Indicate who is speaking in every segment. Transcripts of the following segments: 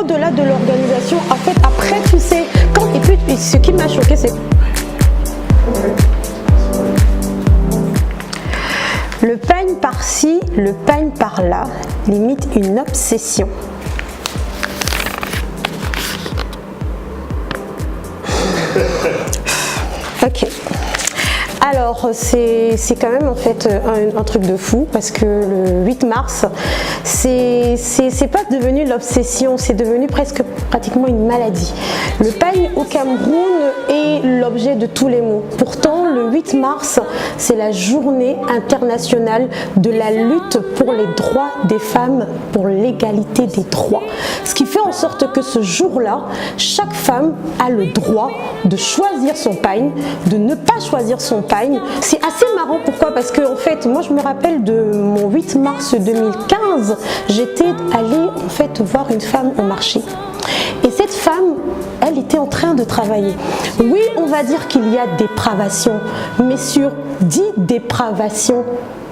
Speaker 1: au-delà de l'organisation, en fait, après, tu sais, et puis ce qui m'a choqué, c'est le peigne par-ci, le peigne par-là, limite une obsession. Ok. Alors c'est quand même en fait un truc de fou parce que le 8 mars c'est pas devenu l'obsession, c'est devenu pratiquement une maladie. Le peigne au Cameroun est l'objet de tous les mots. Pourtant le 8 mars c'est la journée internationale de la lutte pour les droits des femmes, pour l'égalité des droits. Ce qui fait en sorte que ce jour-là, chaque femme a le droit de choisir son peigne, de ne pas choisir son peigne. C'est assez marrant, pourquoi? Parce que en fait, moi je me rappelle de mon 8 mars 2015, j'étais allée en fait voir une femme au marché. Et cette femme, elle était en train de travailler. Oui, on va dire qu'il y a dépravation, mais sur 10 dépravations,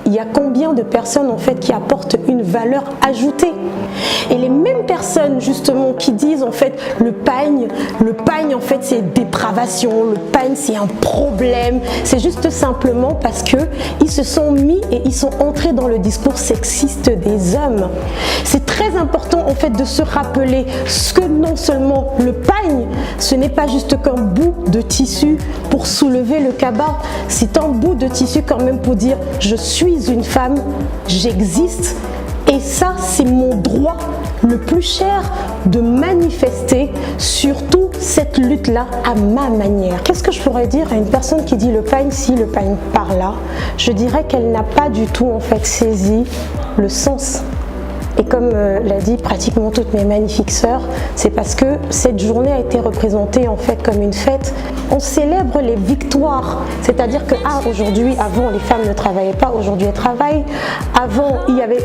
Speaker 1: il y a combien de personnes en fait qui apportent une valeur ajoutée? Et les mêmes personnes justement qui disent en fait le peigne en fait c'est dépravation, le peigne c'est un problème, c'est juste simplement parce que ils se sont mis et ils sont entrés dans le discours sexiste des hommes. C'est très important en fait de se rappeler que non seulement le peigne, ce n'est pas juste qu'un bout de tissu pour soulever le cabas, c'est un bout de tissu quand même pour dire je suis une femme, j'existe. Et ça, c'est mon droit le plus cher de manifester surtout cette lutte-là à ma manière. Qu'est-ce que je pourrais dire à une personne qui dit le peigne ci, le peigne par là? Je dirais qu'elle n'a pas du tout en fait saisi le sens. Et comme l'a dit pratiquement toutes mes magnifiques sœurs, c'est parce que cette journée a été représentée en fait comme une fête. On célèbre les victoires, c'est-à-dire que aujourd'hui, avant les femmes ne travaillaient pas, aujourd'hui elles travaillent. Avant il y avait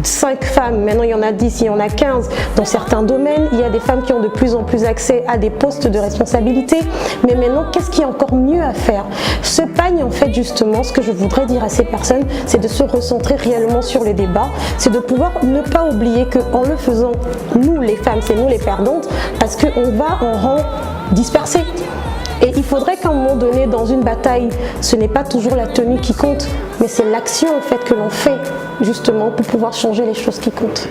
Speaker 1: 5 femmes, maintenant il y en a 10, il y en a 15 dans certains domaines. Il y a des femmes qui ont de plus en plus accès à des postes de responsabilité. Mais maintenant, qu'est-ce qui est encore mieux à faire? Ce peigne en fait justement, ce que je voudrais dire à ces personnes, c'est de se recentrer réellement sur les débats, c'est de pouvoir ne pas oublier qu'en le faisant, nous les femmes, c'est nous les perdantes, parce qu'on va en rang dispersé. Et il faudrait qu'à un moment donné, dans une bataille, ce n'est pas toujours la tenue qui compte, mais c'est l'action en fait que l'on fait justement pour pouvoir changer les choses qui comptent.